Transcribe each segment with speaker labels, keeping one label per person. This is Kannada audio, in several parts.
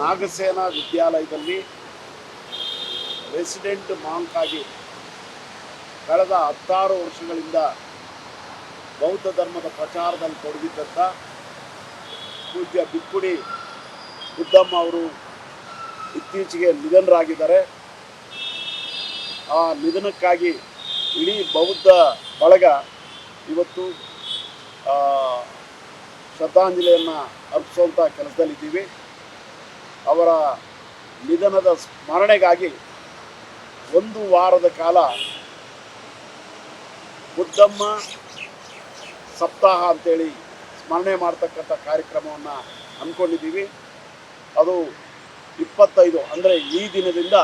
Speaker 1: ನಾಗಸೇನ ವಿದ್ಯಾಲಯದಲ್ಲಿ ರೆಸಿಡೆಂಟ್ ಮಾಂಕ್ ಆಗಿ ಕಳೆದ 16 ವರ್ಷಗಳಿಂದ ಬೌದ್ಧ ಧರ್ಮದ ಪ್ರಚಾರದಲ್ಲಿ ತೊಡಗಿದ್ದಂಥ ಪೂಜ್ಯ ಬಿಕ್ಕುಡಿ ಬುದ್ದಮ್ಮ ಅವರು ಇತ್ತೀಚೆಗೆ ನಿಧನರಾಗಿದ್ದಾರೆ. ಆ ನಿಧನಕ್ಕಾಗಿ ಇಡೀ ಬೌದ್ಧ ಬಳಗ ಇವತ್ತು ಶ್ರದ್ಧಾಂಜಲಿಯನ್ನು ಅರ್ಪಿಸುವಂಥ ಕೆಲಸದಲ್ಲಿದ್ದೀವಿ. ಅವರ ನಿಧನದ ಸ್ಮರಣೆಗಾಗಿ ಒಂದು ವಾರದ ಕಾಲ ಬುದ್ದಮ್ಮ ಸಪ್ತಾಹ ಅಂತೇಳಿ ಸ್ಮರಣೆ ಮಾಡ್ತಕ್ಕಂಥ ಕಾರ್ಯಕ್ರಮವನ್ನು ಅಂದ್ಕೊಂಡಿದ್ದೀವಿ. ಅದು 25 ಅಂದರೆ ಈ ದಿನದಿಂದ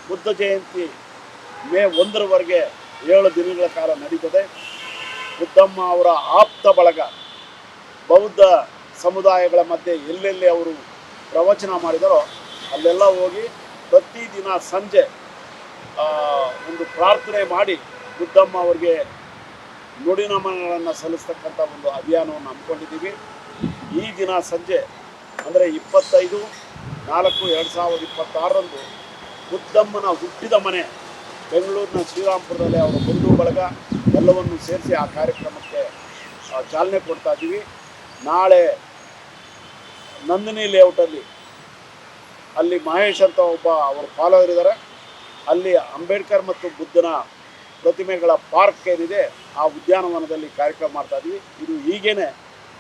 Speaker 1: ಬುದ್ಧ ಜಯಂತಿ ಮೇ 1ರವರೆಗೆ 7 ದಿನಗಳ ಕಾಲ ನಡೀತದೆ. ಬುದ್ದಮ್ಮ ಅವರ ಆಪ್ತ ಬಳಗ ಬೌದ್ಧ ಸಮುದಾಯಗಳ ಮಧ್ಯೆ ಎಲ್ಲೆಲ್ಲಿ ಅವರು ಪ್ರವಚನ ಮಾಡಿದರೋ ಅಲ್ಲೆಲ್ಲ ಹೋಗಿ ಪ್ರತಿದಿನ ಸಂಜೆ ಒಂದು ಪ್ರಾರ್ಥನೆ ಮಾಡಿ ಬುದ್ದಮ್ಮ ಅವರಿಗೆ ನುಡಿನಮನಗಳನ್ನು ಸಲ್ಲಿಸ್ತಕ್ಕಂಥ ಒಂದು ಅಭಿಯಾನವನ್ನು ಹಮ್ಮಿಕೊಂಡಿದ್ದೀವಿ. ಈ ದಿನ ಸಂಜೆ ಅಂದರೆ 25/4/2026 ಬುದ್ದಮ್ಮನ ಹುಟ್ಟಿದ ಮನೆ ಬೆಂಗಳೂರಿನ ಶ್ರೀರಾಮಪುರದಲ್ಲಿ ಅವರ ಬಂಧು ಬಳಗ ಎಲ್ಲವನ್ನು ಸೇರಿಸಿ ಆ ಕಾರ್ಯಕ್ರಮಕ್ಕೆ ಚಾಲನೆ ಕೊಡ್ತಾ ಇದ್ದೀವಿ. ನಾಳೆ ನಂದಿನಿ ಲೇಔಟಲ್ಲಿ ಅಲ್ಲಿ ಮಹೇಶ್ ಅಂತ ಒಬ್ಬ ಅವರ ಫಾಲೋವರ್ ಇದ್ದಾರೆ. ಅಲ್ಲಿ ಅಂಬೇಡ್ಕರ್ ಮತ್ತು ಬುದ್ಧನ ಪ್ರತಿಮೆಗಳ ಪಾರ್ಕ್ ಏನಿದೆ ಆ ಉದ್ಯಾನವನದಲ್ಲಿ ಕಾರ್ಯಕ್ರಮ ಮಾಡ್ತಾ ಇದ್ದೀವಿ. ಇದು ಹೀಗೇನೆ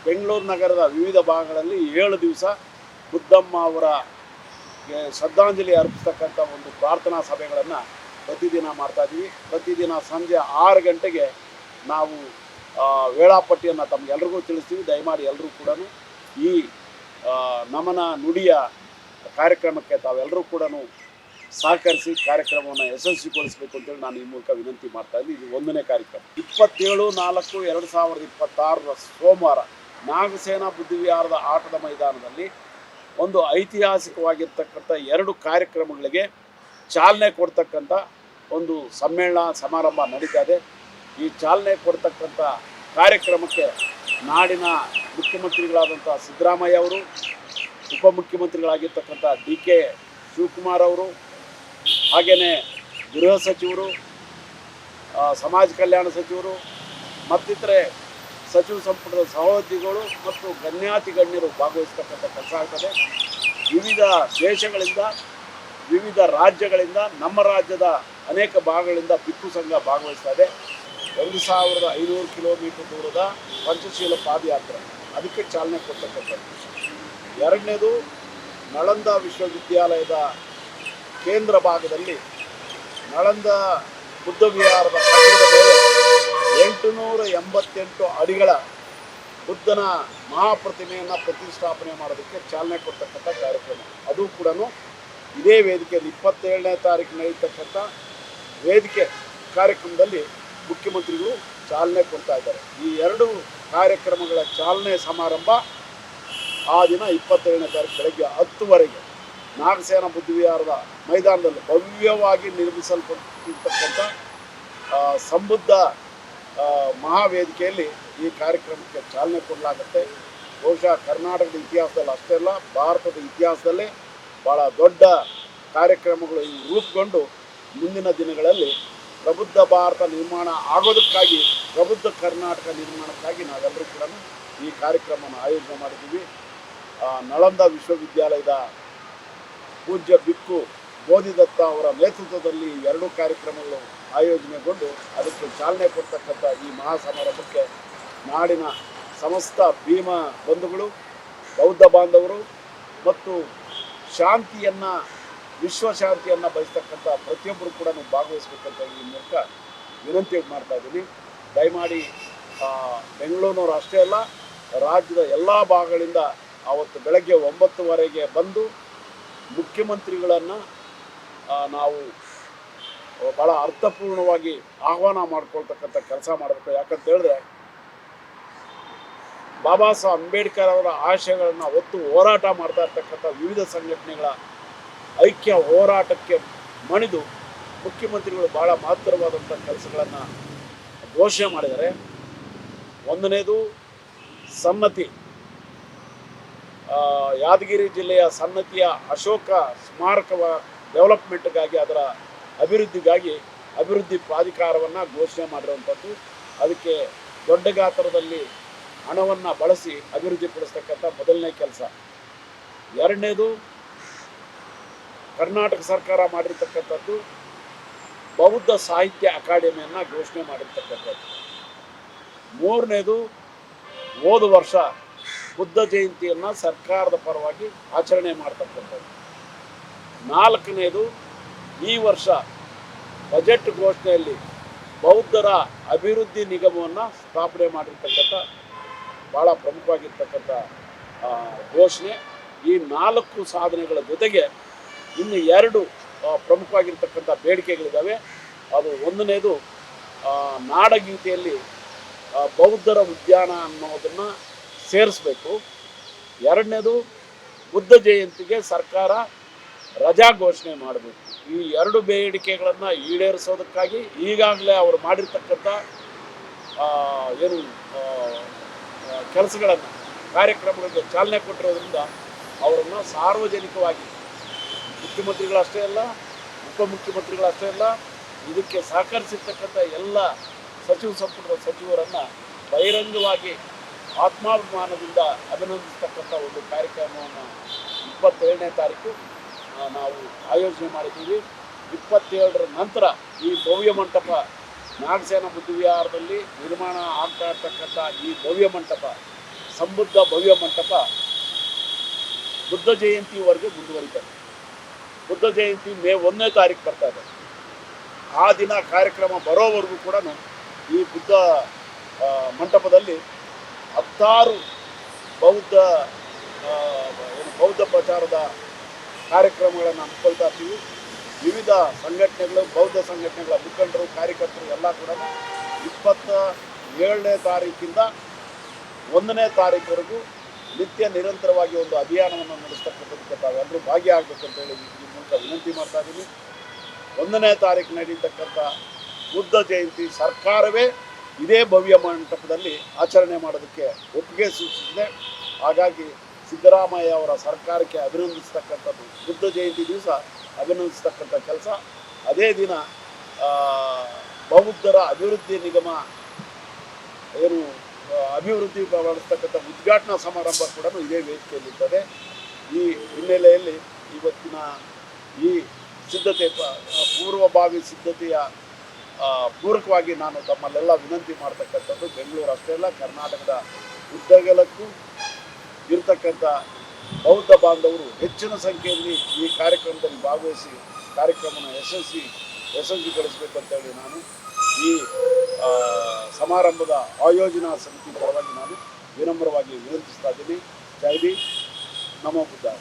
Speaker 1: ಬೆಂಗಳೂರು ನಗರದ ವಿವಿಧ ಭಾಗಗಳಲ್ಲಿ 7 ದಿವಸ ಬುದ್ದಮ್ಮ ಅವರ ಶ್ರದ್ಧಾಂಜಲಿ ಅರ್ಪಿಸ್ತಕ್ಕಂಥ ಒಂದು ಪ್ರಾರ್ಥನಾ ಸಭೆಗಳನ್ನು ಪ್ರತಿದಿನ ಮಾಡ್ತಾಯಿದ್ದೀವಿ. ಪ್ರತಿದಿನ ಸಂಜೆ 6 ಗಂಟೆಗೆ ನಾವು ವೇಳಾಪಟ್ಟಿಯನ್ನು ತಮಗೆಲ್ರಿಗೂ ತಿಳಿಸ್ತೀವಿ. ದಯಮಾಡಿ ಎಲ್ಲರೂ ಕೂಡ ಈ ನಮನ ನುಡಿಯ ಕಾರ್ಯಕ್ರಮಕ್ಕೆ ತಾವೆಲ್ಲರೂ ಕೂಡ ಸಹಕರಿಸಿ ಕಾರ್ಯಕ್ರಮವನ್ನು ಯಶಸ್ವಿಗೊಳಿಸಬೇಕು ಅಂತೇಳಿ ನಾನು ಈ ಮೂಲಕ ವಿನಂತಿ ಮಾಡ್ತಾಯಿದ್ದೀನಿ. ಇದು 1ನೇ ಕಾರ್ಯಕ್ರಮ. 27/4/2026 ಸೋಮವಾರ ನಾಗಸೇನಾ ಬುದ್ಧವಿಹಾರದ ಆಟದ ಮೈದಾನದಲ್ಲಿ ಒಂದು ಐತಿಹಾಸಿಕವಾಗಿರ್ತಕ್ಕಂಥ 2 ಕಾರ್ಯಕ್ರಮಗಳಿಗೆ ಚಾಲನೆ ಕೊಡ್ತಕ್ಕಂಥ ಒಂದು ಸಮಾರಂಭ ನಡೀತಾ ಇದೆ. ಈ ಚಾಲನೆ ಕೊಡ್ತಕ್ಕಂಥ ಕಾರ್ಯಕ್ರಮಕ್ಕೆ ನಾಡಿನ ಮುಖ್ಯಮಂತ್ರಿಗಳಾದಂಥ ಸಿದ್ದರಾಮಯ್ಯ ಅವರು, ಉಪಮುಖ್ಯಮಂತ್ರಿಗಳಾಗಿರ್ತಕ್ಕಂಥ DK ಶಿವಕುಮಾರ್ ಅವರು, ಹಾಗೆಯೇ ಗೃಹ ಸಚಿವರು, ಸಮಾಜ ಕಲ್ಯಾಣ ಸಚಿವರು ಮತ್ತಿತರೆ ಸಚಿವ ಸಂಪುಟದ ಸಹೋದ್ಯೋಗಿಗಳು ಮತ್ತು ಗಣ್ಯಾತಿ ಗಣ್ಯರು ಭಾಗವಹಿಸ್ತಕ್ಕಂಥ ಕೆಲಸ ಆಗ್ತದೆ. ವಿವಿಧ ದೇಶಗಳಿಂದ, ವಿವಿಧ ರಾಜ್ಯಗಳಿಂದ, ನಮ್ಮ ರಾಜ್ಯದ ಅನೇಕ ಭಾಗಗಳಿಂದ ಭಿಕ್ಷು ಸಂಘ ಭಾಗವಹಿಸ್ತಾ ಇದೆ. 1500 ಕಿಲೋಮೀಟರ್ ದೂರದ ಪಂಚಶೀಲ ಪಾದಯಾತ್ರೆ ಅದಕ್ಕೆ ಚಾಲನೆ ಕೊಡ್ತಕ್ಕಂಥದ್ದು. 2ನೇದು ನಳಂದ ವಿಶ್ವವಿದ್ಯಾಲಯದ ಕೇಂದ್ರ ಭಾಗದಲ್ಲಿ ನಳಂದ ಬುದ್ಧ ವಿಹಾರದ ಕಟ್ಟಡದ ಮೇಲೆ 888 ಅಡಿಗಳ ಬುದ್ಧನ ಮಹಾಪ್ರತಿಮೆಯನ್ನು ಪ್ರತಿಷ್ಠಾಪನೆ ಮಾಡೋದಕ್ಕೆ ಚಾಲನೆ ಕೊಡ್ತಕ್ಕಂಥ ಕಾರ್ಯಕ್ರಮ. ಅದು ಕೂಡ ಇದೇ ವೇದಿಕೆಯಲ್ಲಿ 27ನೇ ತಾರೀಕು ನಡೀತಕ್ಕಂಥ ವೇದಿಕೆ ಕಾರ್ಯಕ್ರಮದಲ್ಲಿ ಮುಖ್ಯಮಂತ್ರಿಗಳು ಚಾಲನೆ ಕೊಡ್ತಾ ಇದ್ದಾರೆ. ಈ 2 ಕಾರ್ಯಕ್ರಮಗಳ ಚಾಲನೆ ಸಮಾರಂಭ ಆ ದಿನ 27ನೇ ತಾರೀಕು ಬೆಳಗ್ಗೆ 10ವರೆಗೆ ನಾಗಸೇನಾ ಬುದ್ಧವಿಹಾರದ ಮೈದಾನದಲ್ಲಿ ಭವ್ಯವಾಗಿ ನಿರ್ಮಿಸಲ್ಪಟ್ಟಿರ್ತಕ್ಕಂಥ ಸಂಬುದ್ಧ ಮಹಾವೇದಿಕೆಯಲ್ಲಿ ಈ ಕಾರ್ಯಕ್ರಮಕ್ಕೆ ಚಾಲನೆ ಕೊಡಲಾಗುತ್ತೆ. ಬಹುಶಃ ಕರ್ನಾಟಕದ ಇತಿಹಾಸದಲ್ಲಿ ಅಷ್ಟೇ ಅಲ್ಲ, ಭಾರತದ ಇತಿಹಾಸದಲ್ಲೇ ಭಾಳ ದೊಡ್ಡ ಕಾರ್ಯಕ್ರಮಗಳು ಇವು ರೂಪುಗೊಂಡು ಮುಂದಿನ ದಿನಗಳಲ್ಲಿ ಪ್ರಬುದ್ಧ ಭಾರತ ನಿರ್ಮಾಣ ಆಗೋದಕ್ಕಾಗಿ, ಪ್ರಬುದ್ಧ ಕರ್ನಾಟಕ ನಿರ್ಮಾಣಕ್ಕಾಗಿ ನಾವೆಲ್ಲರೂ ಕೂಡ ಈ ಕಾರ್ಯಕ್ರಮವನ್ನು ಆಯೋಜನೆ ಮಾಡಿದ್ದೀವಿ. ನಳಂದ ವಿಶ್ವವಿದ್ಯಾಲಯದ ಪೂಜ್ಯ ಬಿಕ್ಕು ಬೋಧಿದತ್ತ ಅವರ ನೇತೃತ್ವದಲ್ಲಿ 2 ಕಾರ್ಯಕ್ರಮಗಳು ಆಯೋಜನೆಗೊಂಡು ಅದಕ್ಕೆ ಚಾಲನೆ ಕೊಡ್ತಕ್ಕಂಥ ಈ ಮಹಾ ಸಮಾರಂಭಕ್ಕೆ ನಾಡಿನ ಸಮಸ್ತ ಭೀಮ ಬಂಧುಗಳು, ಬೌದ್ಧ ಬಾಂಧವರು ಮತ್ತು ಶಾಂತಿಯನ್ನು, ವಿಶ್ವಶಾಂತಿಯನ್ನು ಬಯಸ್ತಕ್ಕಂಥ ಪ್ರತಿಯೊಬ್ಬರು ಕೂಡ ಭಾಗವಹಿಸಬೇಕಂತ ಈ ಮೂಲಕ ವಿನಂತಿ ಮಾಡ್ತಾ ಇದ್ದೀನಿ. ದಯಮಾಡಿ ಬೆಂಗಳೂರಿನವರು ಅಷ್ಟೇ ಅಲ್ಲ, ರಾಜ್ಯದ ಎಲ್ಲ ಭಾಗಗಳಿಂದ ಆವತ್ತು ಬೆಳಗ್ಗೆ 9ವರೆಗೆ ಬಂದು ಮುಖ್ಯಮಂತ್ರಿಗಳನ್ನು ನಾವು ಭಾಳ ಅರ್ಥಪೂರ್ಣವಾಗಿ ಆಹ್ವಾನ ಮಾಡ್ಕೊಳ್ತಕ್ಕಂಥ ಕೆಲಸ ಮಾಡಬೇಕು. ಯಾಕಂತ ಹೇಳಿದ್ರೆ ಬಾಬಾ ಸಾಹೇಬ್ ಅಂಬೇಡ್ಕರ್ ಅವರ ಆಶಯಗಳನ್ನು ಹೊತ್ತು ಹೋರಾಟ ಮಾಡ್ತಾ ಇರ್ತಕ್ಕಂಥ ವಿವಿಧ ಸಂಘಟನೆಗಳ ಐಕ್ಯ ಹೋರಾಟಕ್ಕೆ ಮಣಿದು ಮುಖ್ಯಮಂತ್ರಿಗಳು ಭಾಳ ಮಹತ್ತರವಾದಂಥ ಕೆಲಸಗಳನ್ನು ಘೋಷಣೆ ಮಾಡಿದ್ದಾರೆ. 1ನೇದು ಸನ್ನತಿ ಯಾದಗಿರಿ ಜಿಲ್ಲೆಯ ಸನ್ನತಿಯ ಅಶೋಕ ಸ್ಮಾರಕ ಡೆವಲಪ್ಮೆಂಟ್ಗಾಗಿ ಅದರ ಅಭಿವೃದ್ಧಿಗಾಗಿ ಅಭಿವೃದ್ಧಿ ಪ್ರಾಧಿಕಾರವನ್ನು ಘೋಷಣೆ ಮಾಡಿರುವಂಥದ್ದು. ಅದಕ್ಕೆ ದೊಡ್ಡ ಗಾತ್ರದಲ್ಲಿ ಹಣವನ್ನು ಬಳಸಿ ಅಭಿವೃದ್ಧಿಪಡಿಸ್ತಕ್ಕಂಥ ಮೊದಲನೇ ಕೆಲಸ. ಎರಡನೇದು, ಕರ್ನಾಟಕ ಸರ್ಕಾರ ಮಾಡಿರ್ತಕ್ಕಂಥದ್ದು ಬೌದ್ಧ ಸಾಹಿತ್ಯ ಅಕಾಡೆಮಿಯನ್ನು ಘೋಷಣೆ ಮಾಡಿರ್ತಕ್ಕಂಥದ್ದು. ಮೂರನೇದು, ಹೋದ ವರ್ಷ ಬುದ್ಧ ಜಯಂತಿಯನ್ನು ಸರ್ಕಾರದ ಪರವಾಗಿ ಆಚರಣೆ ಮಾಡ್ತಕ್ಕಂಥದ್ದು. ನಾಲ್ಕನೇದು, ಈ ವರ್ಷ ಬಜೆಟ್ ಘೋಷಣೆಯಲ್ಲಿ ಬೌದ್ಧರ ಅಭಿವೃದ್ಧಿ ನಿಗಮವನ್ನು ಸ್ಥಾಪನೆ ಮಾಡಿರ್ತಕ್ಕಂಥ ಭಾಳ ಪ್ರಮುಖವಾಗಿರ್ತಕ್ಕಂಥ ಘೋಷಣೆ. ಈ 4 ಸಾಧನೆಗಳ ಜೊತೆಗೆ ಇನ್ನು 2 ಪ್ರಮುಖವಾಗಿರ್ತಕ್ಕಂಥ ಬೇಡಿಕೆಗಳಿದ್ದಾವೆ. ಅದು ಒಂದನೇದು, ನಾಡಗೀತೆಯಲ್ಲಿ ಬೌದ್ಧರ ಉದ್ಯಾನ ಅನ್ನೋದನ್ನು ಸೇರಿಸಬೇಕು. ಎರಡನೇದು, ಬುದ್ಧ ಜಯಂತಿಗೆ ಸರ್ಕಾರ ರಜಾ ಘೋಷಣೆ ಮಾಡಬೇಕು. ಈ 2 ಬೇಡಿಕೆಗಳನ್ನು ಈಡೇರಿಸೋದಕ್ಕಾಗಿ ಈಗಾಗಲೇ ಅವರು ಮಾಡಿರ್ತಕ್ಕಂಥ ಏನು ಕೆಲಸಗಳನ್ನು, ಕಾರ್ಯಕ್ರಮಗಳಿಗೆ ಚಾಲನೆ ಕೊಟ್ಟಿರೋದ್ರಿಂದ ಅವರನ್ನು ಸಾರ್ವಜನಿಕವಾಗಿ ಮುಖ್ಯಮಂತ್ರಿಗಳಷ್ಟೇ ಅಲ್ಲ, ಉಪಮುಖ್ಯಮಂತ್ರಿಗಳಷ್ಟೇ ಅಲ್ಲ, ಇದಕ್ಕೆ ಸಹಕರಿಸಿರ್ತಕ್ಕಂಥ ಎಲ್ಲ ಸಚಿವ ಸಂಪುಟದ ಸಚಿವರನ್ನು ಬಹಿರಂಗವಾಗಿ ಆತ್ಮಾಭಿಮಾನದಿಂದ ಅಭಿನಂದಿಸ್ತಕ್ಕಂಥ ಒಂದು ಕಾರ್ಯಕ್ರಮವನ್ನು 27ನೇ ತಾರೀಕು ನಾವು ಆಯೋಜನೆ ಮಾಡಿದ್ದೀವಿ. 27ರ ನಂತರ ಈ ಭವ್ಯ ಮಂಟಪ, ನಾಗಸೇನ ಬುದ್ಧವಿಹಾರದಲ್ಲಿ ನಿರ್ಮಾಣ ಆಗ್ತಾ ಇರ್ತಕ್ಕಂಥ ಈ ಭವ್ಯ ಮಂಟಪ, ಸಮೃದ್ಧ ಭವ್ಯ ಮಂಟಪ ಬುದ್ಧ ಜಯಂತಿವರೆಗೆ ಮುಂದುವರಿತದೆ. ಬುದ್ಧ ಜಯಂತಿ ಮೇ 1ನೇ ತಾರೀಕು ಬರ್ತಾ ಇದೆ. ಆ ದಿನ ಕಾರ್ಯಕ್ರಮ ಬರೋವರೆಗೂ ಕೂಡ ಈ ಬುದ್ಧ ಮಂಟಪದಲ್ಲಿ 16 ಬೌದ್ಧ ಪ್ರಚಾರದ ಕಾರ್ಯಕ್ರಮಗಳನ್ನು ಹಮ್ಮಿಕೊಳ್ತಾ ಇರ್ತೀವಿ. ವಿವಿಧ ಸಂಘಟನೆಗಳು, ಬೌದ್ಧ ಸಂಘಟನೆಗಳ ಮುಖಂಡರು, ಕಾರ್ಯಕರ್ತರು ಎಲ್ಲ ಕೂಡ 27ನೇ ತಾರೀಕಿಂದ 1ನೇ ತಾರೀಕುವರೆಗೂ ನಿತ್ಯ ನಿರಂತರವಾಗಿ ಒಂದು ಅಭಿಯಾನವನ್ನು ನಡೆಸ್ತಕ್ಕಂಥದ್ದಕ್ಕೆ ತಾವೆಲ್ಲರೂ ಭಾಗಿಯಾಗಬೇಕು ಅಂತೇಳಿ ಈ ಮೂಲಕ ವಿನಂತಿ ಮಾಡ್ತಾ ಇದ್ದೀನಿ. 1ನೇ ತಾರೀಕು ನಡೀತಕ್ಕಂಥ ಬುದ್ಧ ಜಯಂತಿ ಸರ್ಕಾರವೇ ಇದೇ ಭವ್ಯ ಮಂಟಪದಲ್ಲಿ ಆಚರಣೆ ಮಾಡೋದಕ್ಕೆ ಒಪ್ಪಿಗೆ ಸೂಚಿಸಿದೆ. ಹಾಗಾಗಿ ಸಿದ್ದರಾಮಯ್ಯ ಅವರ ಸರ್ಕಾರಕ್ಕೆ ಅಭಿನಂದಿಸ್ತಕ್ಕಂಥದ್ದು, ಬುದ್ಧ ಜಯಂತಿ ದಿವಸ ಅಭಿನಂದಿಸ್ತಕ್ಕಂಥ ಕೆಲಸ. ಅದೇ ದಿನ ಬೌದ್ಧರ ಅಭಿವೃದ್ಧಿ ನಿಗಮ ಏನು ಅಭಿವೃದ್ಧಿ ಪಡಿಸ್ತಕ್ಕಂಥ ಉದ್ಘಾಟನಾ ಸಮಾರಂಭ ಕೂಡ ಇದೇ ವೇದಿಕೆಯಲ್ಲಿರ್ತದೆ. ಈ ಹಿನ್ನೆಲೆಯಲ್ಲಿ ಇವತ್ತಿನ ಈ ಸಿದ್ಧತೆ, ಪೂರ್ವಭಾವಿ ಸಿದ್ಧತೆಯ ಪೂರಕವಾಗಿ ನಾನು ತಮ್ಮಲ್ಲೆಲ್ಲ ವಿನಂತಿ ಮಾಡ್ತಕ್ಕಂಥದ್ದು, ಬೆಂಗಳೂರು ಅಷ್ಟೇ ಅಲ್ಲ, ಕರ್ನಾಟಕದ ಉದ್ದಗಲಕ್ಕೂ ಇರತಕ್ಕಂಥ ಬೌದ್ಧ ಬಾಂಧವರು ಹೆಚ್ಚಿನ ಸಂಖ್ಯೆಯಲ್ಲಿ ಈ ಕಾರ್ಯಕ್ರಮದಲ್ಲಿ ಭಾಗವಹಿಸಿ ಕಾರ್ಯಕ್ರಮನ ಯಶಸ್ವಿಗೊಳಿಸಬೇಕಂತೇಳಿ ನಾನು ಈ ಸಮಾರಂಭದ ಆಯೋಜನಾ ಸಮಿತಿ ಪರವಾಗಿ ನಾನು ವಿನಮ್ರವಾಗಿ ವಿನಂತಿಸ್ತಾ ಇದ್ದೀನಿ. ಜೈ ಭೀಮ್, ನಮೋ ಬುದ್ಧಾಯ.